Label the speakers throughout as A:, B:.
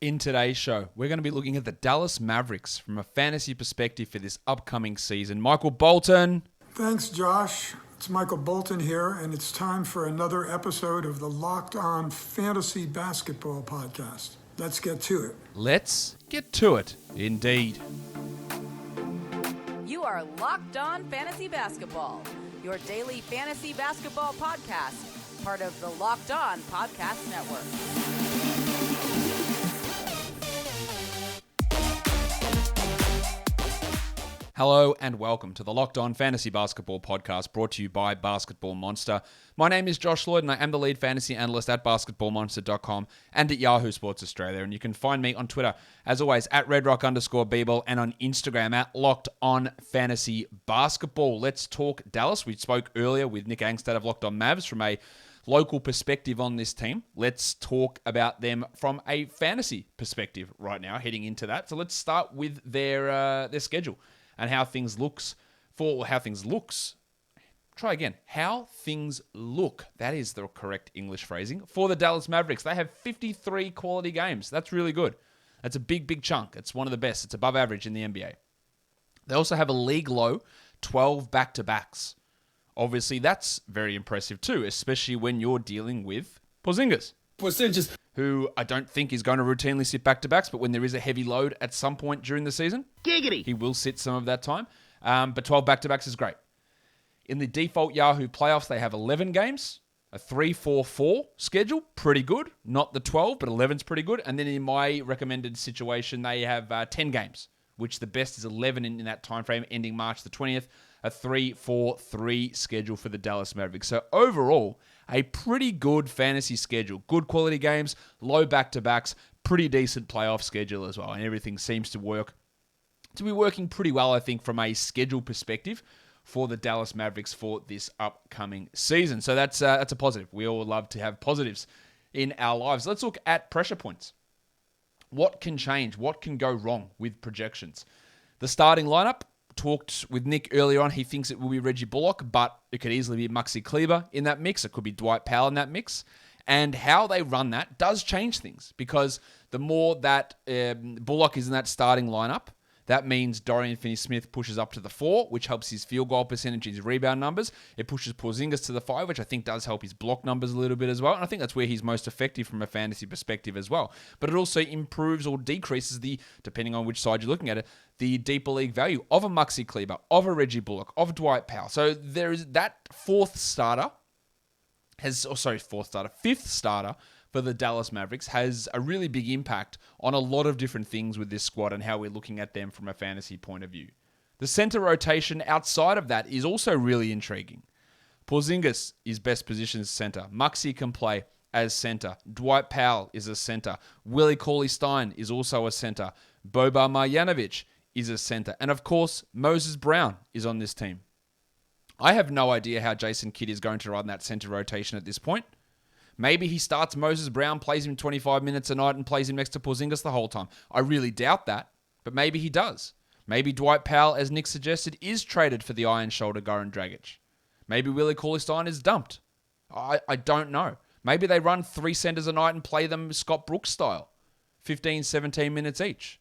A: In today's show, we're going to be looking at the Dallas Mavericks from a fantasy perspective for this upcoming season. Michael Bolton.
B: Thanks, Josh. It's Michael Bolton here, and it's time for another episode of the Locked On Fantasy Basketball Podcast. Let's get to it.
A: Let's get to it, indeed.
C: You are Locked On Fantasy Basketball, your daily fantasy basketball podcast, part of the Locked On Podcast Network.
A: Hello and welcome to the Locked On Fantasy Basketball Podcast, brought to you by Basketball Monster. My name is Josh Lloyd and I am the lead fantasy analyst at basketballmonster.com and at YAHOO Sports Australia. And you can find me on Twitter, as always, at redrock_bball and on Instagram at Locked On Fantasy Basketball. Let's talk Dallas. We spoke earlier with Nick Angstad of Locked On Mavs from a local perspective on this team. Let's talk about them from a fantasy perspective right now, heading into that. So let's start with their schedule. And how things look. How things look. That is the correct English phrasing for the Dallas Mavericks. They have 53 quality games. That's really good. That's a big chunk. It's one of the best. It's above average in the NBA. They also have a league low 12 back-to-backs. Obviously, that's very impressive too, especially when you're dealing with Porzingis. Who I don't think is going to routinely sit back-to-backs, but when there is a heavy load at some point during the season, he will sit some of that time. But 12 back-to-backs is great. In the default YAHOO playoffs, they have 11 games, a 3-4-4 schedule, pretty good. Not the 12, but 11's pretty good. And then in my recommended situation, they have 10 games, which the best is 11 in that time frame, ending March the 20th, a 3-4-3 schedule for the Dallas Mavericks. So overall, a pretty good fantasy schedule. Good quality games, low back-to-backs, pretty decent playoff schedule as well. And everything seems to be working pretty well, I think, from a schedule perspective for the Dallas Mavericks for this upcoming season. So that's a positive. We all love to have positives in our lives. Let's look at pressure points. What can change? What can go wrong with projections? The starting lineup, talked with Nick earlier on. He thinks it will be Reggie Bullock, but it could easily be Maxi Kleber in that mix. It could be Dwight Powell in that mix. And how they run that does change things, because the more that Bullock is in that starting lineup, that means Dorian Finney-Smith pushes up to the 4, which helps his field goal percentage, his rebound numbers. It pushes Porzingis to the 5, which I think does help his block numbers a little bit as well. And I think that's where he's most effective from a fantasy perspective as well. But it also improves or decreases depending on which side you're looking at it, the deeper league value of a Maxi Kleber, of a Reggie Bullock, of Dwight Powell. So there is that fifth starter for the Dallas Mavericks has a really big impact on a lot of different things with this squad and how we're looking at them from a fantasy point of view. The center rotation outside of that is also really intriguing. Porzingis is best positioned as center. Maxi can play as center. Dwight Powell is a center. Willie Cauley-Stein is also a center. Boban Marjanovic is a center. And of course, Moses Brown is on this team. I have no idea how Jason Kidd is going to run that center rotation at this point. Maybe he starts Moses Brown, plays him 25 minutes a night, and plays him next to Porzingis the whole time. I really doubt that, but maybe he does. Maybe Dwight Powell, as Nick suggested, is traded for the Iron Shoulder Goran Dragic. Maybe Willie Cauley-Stein is dumped. I don't know. Maybe they run 3 centers a night and play them Scott Brooks style, 15, 17 minutes each.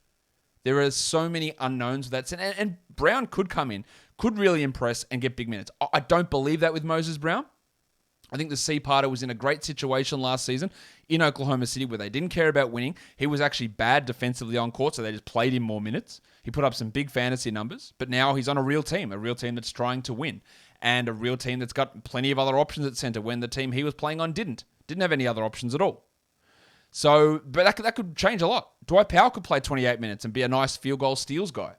A: There are so many unknowns with that. And Brown could come in, could really impress and get big minutes. I don't believe that with Moses Brown. I think the C-Parter was in a great situation last season in Oklahoma City where they didn't care about winning. He was actually bad defensively on court, so they just played him more minutes. He put up some big fantasy numbers, but now he's on a real team that's trying to win, and a real team that's got plenty of other options at center when the team he was playing on didn't have any other options at all. So, but that could change a lot. Dwight Powell could play 28 minutes and be a nice field goal steals guy.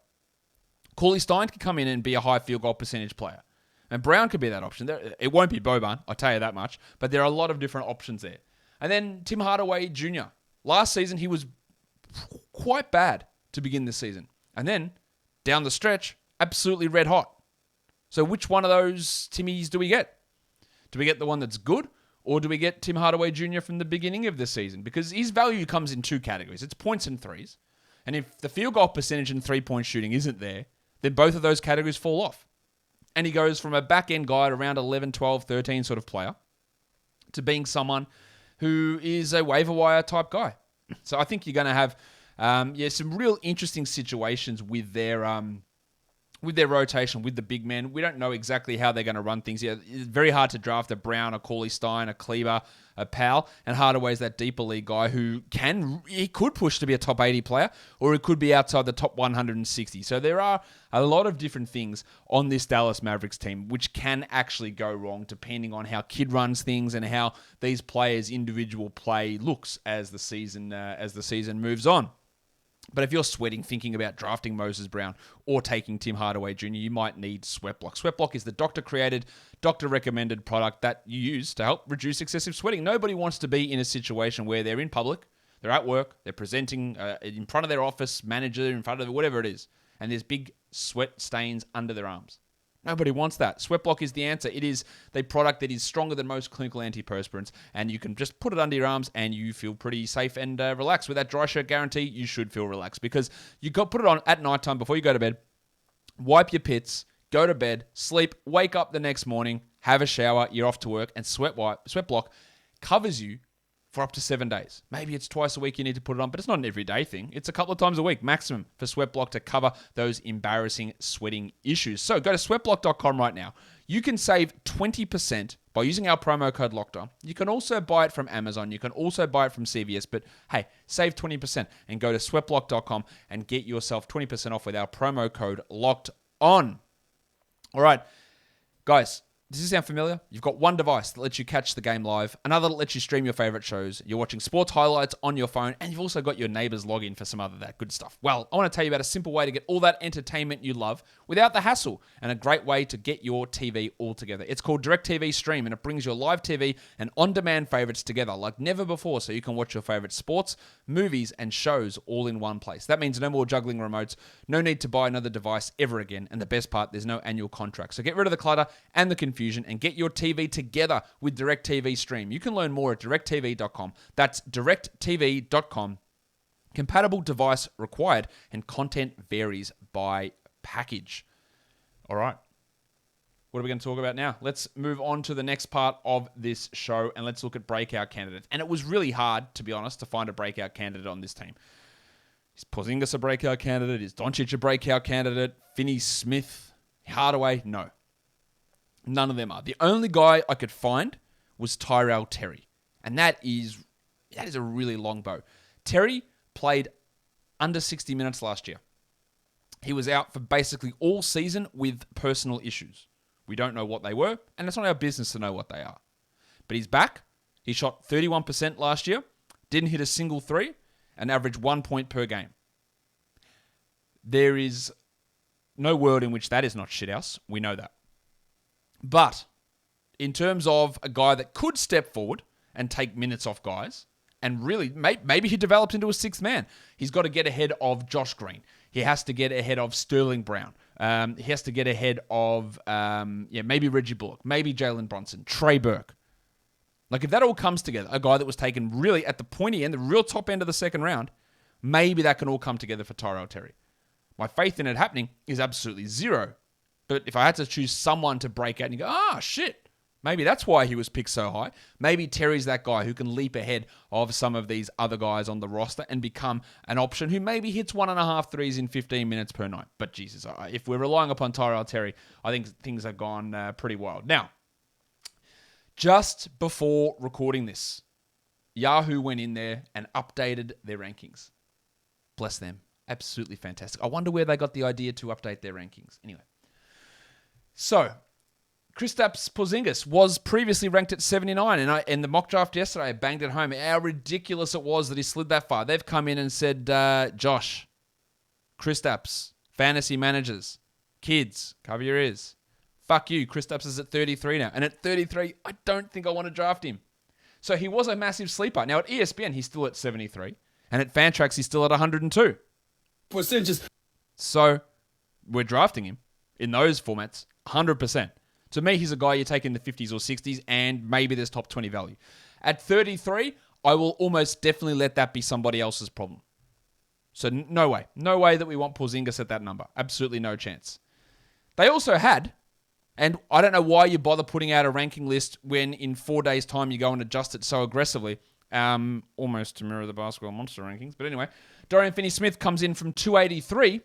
A: Cauley-Stein could come in and be a high field goal percentage player. And Brown could be that option. It won't be Boban, I'll tell you that much. But there are a lot of different options there. And then Tim Hardaway Jr. Last season, he was quite bad to begin the season. And then, down the stretch, absolutely red hot. So which one of those Timmies do we get? Do we get the one that's good? Or do we get Tim Hardaway Jr. from the beginning of the season? Because his value comes in 2 categories. It's points and threes. And if the field goal percentage and 3-point shooting isn't there, then both of those categories fall off. And he goes from a back-end guy at around 11, 12, 13 sort of player to being someone who is a waiver wire type guy. So I think you're going to have some real interesting situations with their rotation, with the big men. We don't know exactly how they're going to run things. Yeah, it's very hard to draft a Brown, a Cauley Stein, a Kleber, a Powell, and Hardaway's that deeper league guy who could push to be a top 80 player, or it could be outside the top 160. So there are a lot of different things on this Dallas Mavericks team which can actually go wrong depending on how Kidd runs things and how these players' individual play looks as the season moves on. But if you're sweating thinking about drafting Moses Brown or taking Tim Hardaway Jr., you might need Sweatblock. Sweatblock is the doctor-created, doctor-recommended product that you use to help reduce excessive sweating. Nobody wants to be in a situation where they're in public, they're at work, they're presenting in front of their office manager, in front of whatever it is, and there's big sweat stains under their arms. Nobody wants that. Sweatblock is the answer. It is the product that is stronger than most clinical antiperspirants, and you can just put it under your arms and you feel pretty safe and relaxed. With that dry shirt guarantee, you should feel relaxed because you got put it on at nighttime before you go to bed, wipe your pits, go to bed, sleep, wake up the next morning, have a shower, you're off to work, and Sweatblock covers you for up to 7 days. Maybe it's twice a week you need to put it on, but it's not an everyday thing. It's a couple of times a week maximum for Sweatblock to cover those embarrassing sweating issues. So go to sweatblock.com right now. You can save 20% by using our promo code LOCKEDON. You can also buy it from Amazon. You can also buy it from CVS, but hey, save 20% and go to sweatblock.com and get yourself 20% off with our promo code LOCKEDON. All right, guys. Does this sound familiar? You've got one device that lets you catch the game live, another that lets you stream your favorite shows, you're watching sports highlights on your phone, and you've also got your neighbor's login for some other that good stuff. Well, I want to tell you about a simple way to get all that entertainment you love without the hassle, and a great way to get your TV all together. It's called DirecTV Stream, and it brings your live TV and on-demand favorites together like never before, so you can watch your favorite sports, movies, and shows all in one place. That means no more juggling remotes, no need to buy another device ever again, and the best part, there's no annual contract. So get rid of the clutter and the confusion and get your TV together with DirecTV Stream. You can learn more at directtv.com. That's directtv.com. Compatible device required, and content varies by package. All right. What are we going to talk about now? Let's move on to the next part of this show, and let's look at breakout candidates. And it was really hard, to be honest, to find a breakout candidate on this team. Is Porzingis a breakout candidate? Is Doncic a breakout candidate? Finney-Smith? Hardaway? No. None of them are. The only guy I could find was Tyrell Terry. And that is a really long bow. Terry played under 60 minutes last year. He was out for basically all season with personal issues. We don't know what they were, and it's not our business to know what they are. But he's back. He shot 31% last year, didn't hit a single three, and averaged 1 point per game. There is no world in which that is not shithouse. We know that. But in terms of a guy that could step forward and take minutes off guys, and really, maybe he develops into a sixth man. He's got to get ahead of Josh Green. He has to get ahead of Sterling Brown. He has to get ahead of, maybe Reggie Bullock, maybe Jalen Brunson, Trey Burke. Like, if that all comes together, a guy that was taken really at the pointy end, the real top end of the second round, maybe that can all come together for Tyrell Terry. My faith in it happening is absolutely zero. But if I had to choose someone to break out and you go, shit, maybe that's why he was picked so high. Maybe Terry's that guy who can leap ahead of some of these other guys on the roster and become an option who maybe hits 1.5 threes in 15 minutes per night. But Jesus, if we're relying upon Tyrell Terry, I think things have gone pretty wild. Now, just before recording this, Yahoo went in there and updated their rankings. Bless them. Absolutely fantastic. I wonder where they got the idea to update their rankings. Anyway. So, Kristaps Porzingis was previously ranked at 79, and in the mock draft yesterday, I banged it home how ridiculous it was that he slid that far. They've come in and said, Josh, Kristaps, fantasy managers, kids, cover your ears. Fuck you, Kristaps is at 33 now. And at 33, I don't think I want to draft him. So he was a massive sleeper. Now at ESPN, he's still at 73, and at FANTRAX, he's still at 102. Percentages. So, we're drafting him in those formats. 100%. To me, he's a guy you take in the 50s or 60s, and maybe there's top 20 value. At 33, I will almost definitely let that be somebody else's problem. So no way. No way that we want Porzingis at that number. Absolutely no chance. They also had, and I don't know why you bother putting out a ranking list when in 4 days' time you go and adjust it so aggressively, Almost to mirror the basketball monster rankings. But anyway, Dorian Finney-Smith comes in from 283,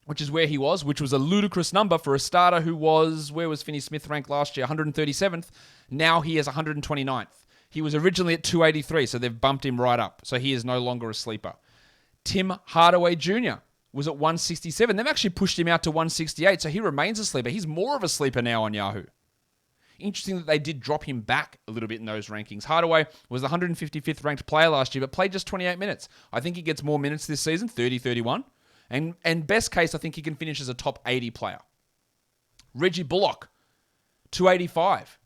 A: which is where he was, which was a ludicrous number for a starter who was, where was Finney-Smith ranked last year? 137th. Now he is 129th. He was originally at 283, so they've bumped him right up. So he is no longer a sleeper. Tim Hardaway Jr. was at 167. They've actually pushed him out to 168, so he remains a sleeper. He's more of a sleeper now on Yahoo. Interesting that they did drop him back a little bit in those rankings. Hardaway was the 155th ranked player last year, but played just 28 minutes. I think he gets more minutes this season, 30, 31. And best case, I think he can finish as a top 80 player. Reggie Bullock, 285.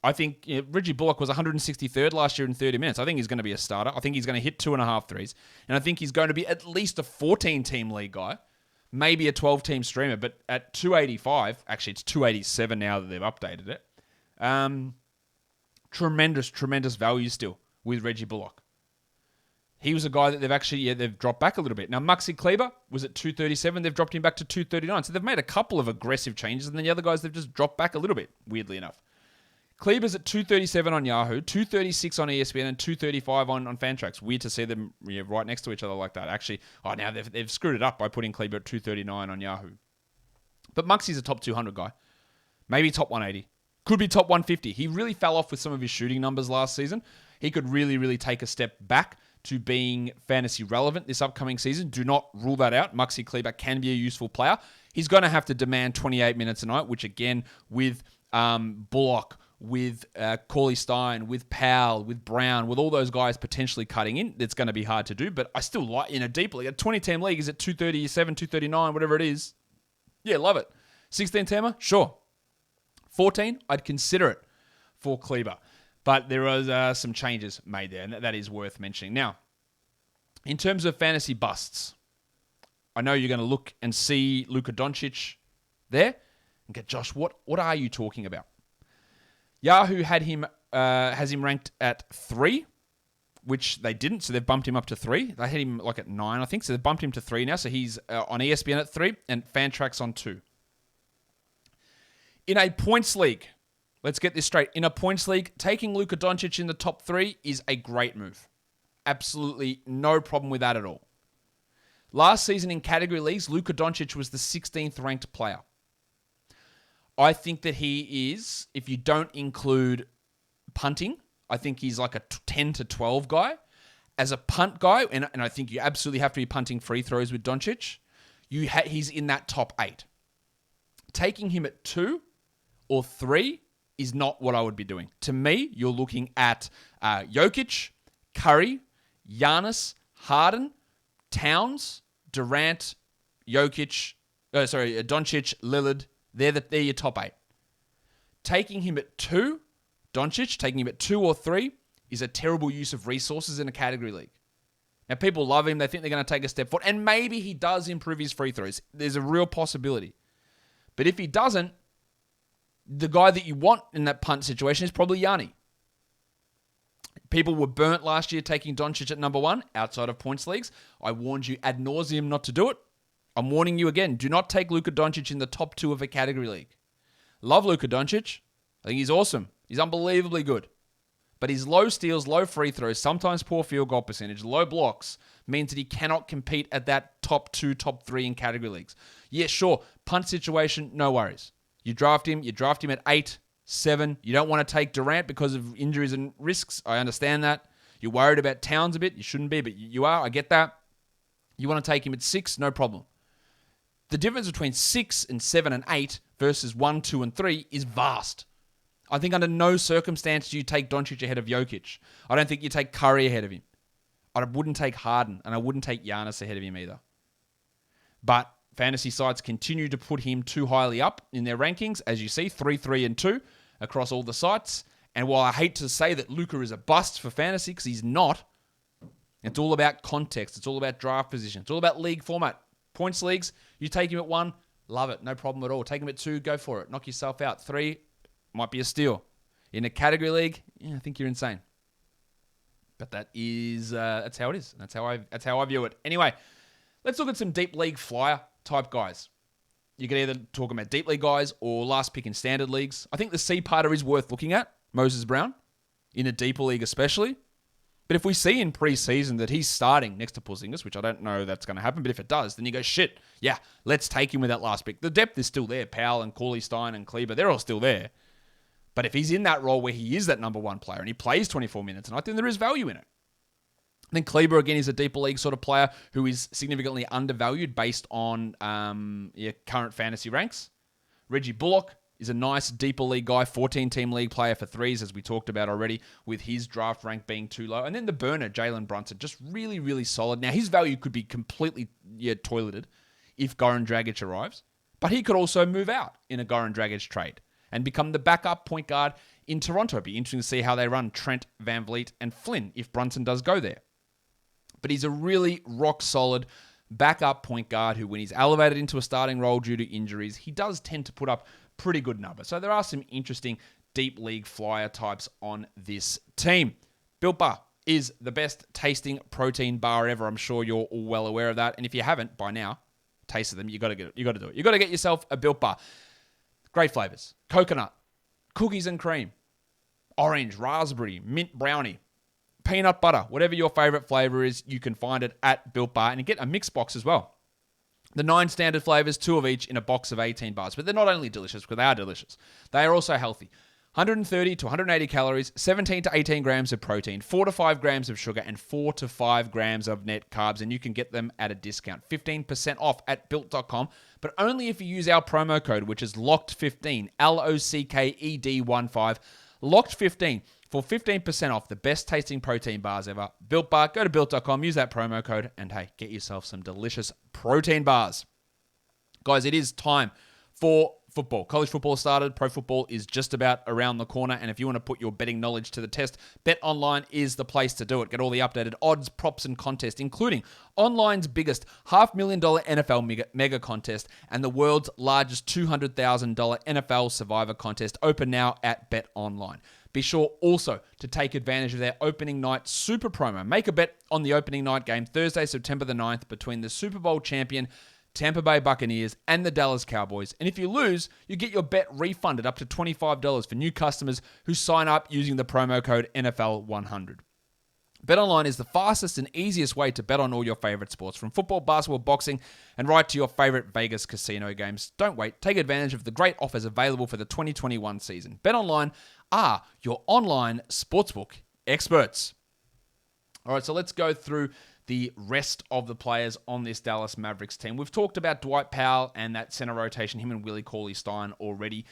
A: I think Reggie Bullock was 163rd last year in 30 minutes. I think he's going to be a starter. I think he's going to hit 2.5 threes. And I think he's going to be at least a 14-team league guy, maybe a 12-team streamer. But at 285, actually it's 287 now that they've updated it. Tremendous value still with Reggie Bullock. He was a guy that they've dropped back a little bit. Now, Maxi Kleber was at 237. They've dropped him back to 239. So they've made a couple of aggressive changes. And then the other guys, they've just dropped back a little bit, weirdly enough. Kleber's at 237 on Yahoo, 236 on ESPN, and 235 on FANTRAX. Weird to see them right next to each other like that. Actually, now they've screwed it up by putting Kleber at 239 on Yahoo. But Muxi's a top 200 guy. Maybe top 180. Could be top 150. He really fell off with some of his shooting numbers last season. He could really take a step back to being fantasy relevant this upcoming season. Do not rule that out. Maxi Kleber can be a useful player. He's going to have to demand 28 minutes a night, which again, with Bullock, with Cauley Stein, with Powell, with Brown, with all those guys potentially cutting in, it's going to be hard to do. But I still like, in a deep league, a 20-team league is at 237, 239, whatever it is. Yeah, love it. 16-teamer? Sure. 14, I'd consider it for Kleber. But there was some changes made there, and that is worth mentioning. Now, in terms of fantasy busts, I know you're going to look and see Luka Doncic there and go, Josh, what are you talking about? Yahoo has him ranked at 3, which they didn't, so they've bumped him up to 3. They had him like at 9, I think, so they've bumped him to 3 now. So he's on ESPN at 3 and FANTRAX on 2. In a points league, let's get this straight. In a points league, taking Luka Doncic in the top 3 is a great move. Absolutely no problem with that at all. Last season in category leagues, Luka Doncic was the 16th ranked player. I think that he is, if you don't include punting, I think he's like a 10 to 12 guy. As a punt guy, and I think you absolutely have to be punting free throws with Doncic, he's in that top 8. Taking him at 2 or 3 is not what I would be doing. To me, you're looking at Jokic, Curry, Giannis, Harden, Towns, Durant, Doncic, Lillard. They're your top 8. Taking him at 2, Doncic, taking him at 2 or 3 is a terrible use of resources in a category league. Now, people love him. They think they're going to take a step forward. And maybe he does improve his free throws. There's a real possibility. But if he doesn't, the guy that you want in that punt situation is probably Yanni. People were burnt last year taking Doncic at number 1 outside of points leagues. I warned you ad nauseum not to do it. I'm warning you again. Do not take Luka Doncic in the top 2 of a category league. Love Luka Doncic. I think he's awesome. He's unbelievably good. But his low steals, low free throws, sometimes poor field goal percentage, low blocks, means that he cannot compete at that top 2, top 3 in category leagues. Yeah, sure. Punt situation, no worries. You draft him at 8, 7. You don't want to take Durant because of injuries and risks. I understand that. You're worried about Towns a bit. You shouldn't be, but you are. I get that. You want to take him at 6, no problem. The difference between 6 and 7 and 8 versus 1, 2, and 3 is vast. I think under no circumstance do you take Doncic ahead of Jokic. I don't think you take Curry ahead of him. I wouldn't take Harden, and I wouldn't take Giannis ahead of him either. But fantasy sites continue to put him too highly up in their rankings, as you see, 3, 3, and 2 across all the sites. And while I hate to say that Luka is a bust for fantasy, because he's not, it's all about context. It's all about draft position. It's all about league format. Points leagues, you take him at 1, love it, no problem at all. Take him at 2, go for it. Knock yourself out. 3, might be a steal. In a category league, I think you're insane. But that is that's how it is. That's how I view it. Anyway, let's look at some deep league flyer type guys. You can either talk about deep league guys or last pick in standard leagues. I think the C-parter is worth looking at, Moses Brown, in a deeper league especially. But if we see in preseason that he's starting next to Porzingis, which I don't know that's going to happen, but if it does, then you go, shit, yeah, let's take him with that last pick. The depth is still there. Powell and Cauley-Stein and Kleber, they're all still there. But if he's in that role where he is that number one player and he plays 24 minutes a night, then there is value in it. Then Kleber, again, is a deeper league sort of player who is significantly undervalued based on current fantasy ranks. Reggie Bullock is a nice deeper league guy, 14-team league player for threes, as we talked about already, with his draft rank being too low. And then the burner, Jalen Brunson, just really, really solid. Now, his value could be completely toileted if Goran Dragic arrives, but he could also move out in a Goran Dragic trade and become the backup point guard in Toronto. It'd be interesting to see how they run Trent, Van Vliet, and Flynn if Brunson does go there. But he's a really rock-solid backup point guard who, when he's elevated into a starting role due to injuries, he does tend to put up pretty good numbers. So there are some interesting deep league flyer types on this team. Built Bar is the best tasting protein bar ever. I'm sure you're all well aware of that. And if you haven't by now tasted them, you got to do it. You got to get yourself a Built Bar. Great flavors: coconut, cookies and cream, orange, raspberry, mint brownie, peanut butter, whatever your favorite flavor is, you can find it at Built Bar. And you get a mix box as well. The 9 standard flavors, 2 of each in a box of 18 bars. But they're not only delicious, because they are delicious. They are also healthy. 130 to 180 calories, 17 to 18 grams of protein, 4 to 5 grams of sugar, and 4 to 5 grams of net carbs. And you can get them at a discount. 15% off at Built.com, but only if you use our promo code, which is LOCKED15, LOCKED15, LOCKED15. For 15% off the best tasting protein bars ever. Built Bar, go to Built.com, use that promo code, and hey, get yourself some delicious protein bars. Guys, it is time for football. College football started. Pro football is just about around the corner. And if you want to put your betting knowledge to the test, BetOnline is the place to do it. Get all the updated odds, props, and contests, including online's biggest $500,000 NFL mega contest and the world's largest $200,000 NFL Survivor contest. Open now at BetOnline. Be sure also to take advantage of their opening night super promo. Make a bet on the opening night game Thursday, September the 9th between the Super Bowl champion Tampa Bay Buccaneers and the Dallas Cowboys. And if you lose, you get your bet refunded up to $25 for new customers who sign up using the promo code NFL100. BetOnline is the fastest and easiest way to bet on all your favorite sports, from football, basketball, boxing, and right to your favorite Vegas casino games. Don't wait. Take advantage of the great offers available for the 2021 season. BetOnline are your online sportsbook experts. All right, so let's go through the rest of the players on this Dallas Mavericks team. We've talked about Dwight Powell and that center rotation, him and Willie Cauley-Stein already.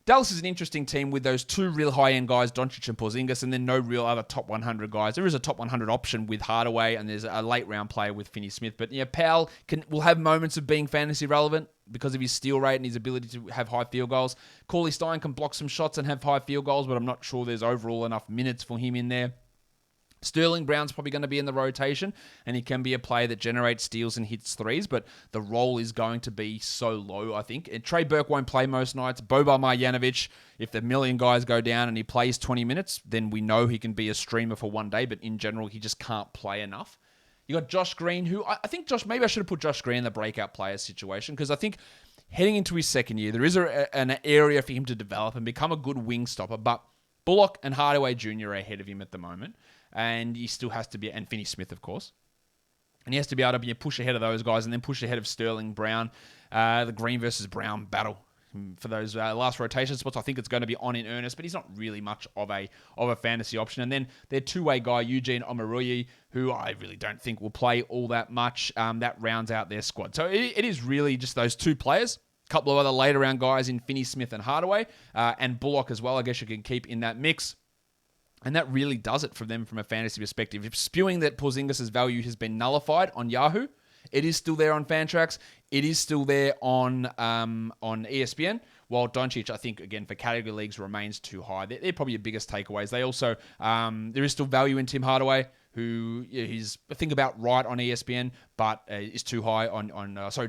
A: Dallas is an interesting team with those 2 real high-end guys, Doncic and Porzingis, and then no real other top 100 guys. There is a top 100 option with Hardaway, and there's a late-round player with Finney-Smith. But yeah, Powell will have moments of being fantasy relevant because of his steal rate and his ability to have high field goals. Cauley-Stein can block some shots and have high field goals, but I'm not sure there's overall enough minutes for him in there. Sterling Brown's probably going to be in the rotation, and he can be a player that generates steals and hits threes, but the role is going to be so low, I think. And Trey Burke won't play most nights. Boban Marjanovic, if the million guys go down and he plays 20 minutes, then we know he can be a streamer for one day, but in general, he just can't play enough. You got Josh Green, who I think maybe I should have put Josh Green in the breakout player situation, because I think heading into his second year, there is an area for him to develop and become a good wing stopper, but Bullock and Hardaway Jr. are ahead of him at the moment. And he still has to be, and Finney-Smith, of course. And he has to be able to push ahead of those guys and then push ahead of Sterling Brown. The Green versus Brown battle for those last rotation spots. I think it's going to be on in earnest, but he's not really much of a fantasy option. And then their two-way guy, Eugene Omoruyi, who I really don't think will play all that much. That rounds out their squad. So it is really just those 2 players. A couple of other later round guys in Finney-Smith and Hardaway. And Bullock as well, I guess you can keep in that mix. And that really does it for them from a fantasy perspective. If spewing that Porzingis' value has been nullified on Yahoo, it is still there on FANTRAX. It is still there on ESPN. While Doncic, I think, again, for category leagues, remains too high. They're probably your biggest takeaways. They also, there is still value in Tim Hardaway, who is, I think, about right on ESPN, but is too high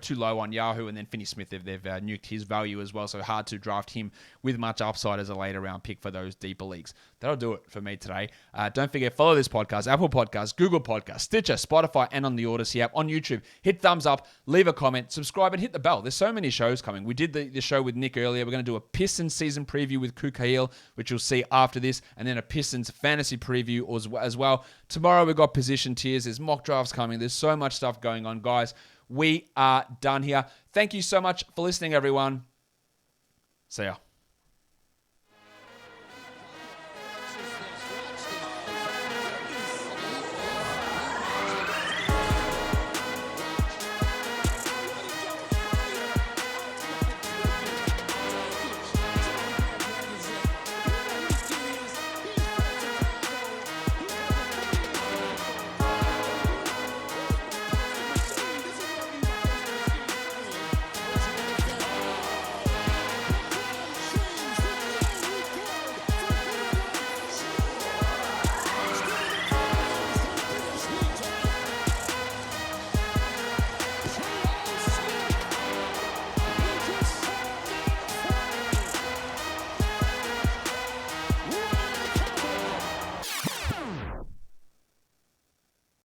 A: too low on Yahoo. And then Finney-Smith, they've nuked his value as well, so hard to draft him with much upside as a later round pick for those deeper leagues. That'll do it for me today. Don't forget, follow this podcast, Apple Podcasts, Google Podcasts, Stitcher, Spotify, and on the Odyssey app. On YouTube, hit thumbs up, leave a comment, subscribe, and hit the bell. There's so many shows coming. We did the show with Nick earlier. We're going to do a Pistons season preview with Kukail, which you'll see after this, and then a Pistons fantasy preview as well. Tomorrow, Tomorrow we've got position tiers. There's mock drafts coming. There's so much stuff going on, guys. We are done here. Thank you so much for listening, everyone. See ya.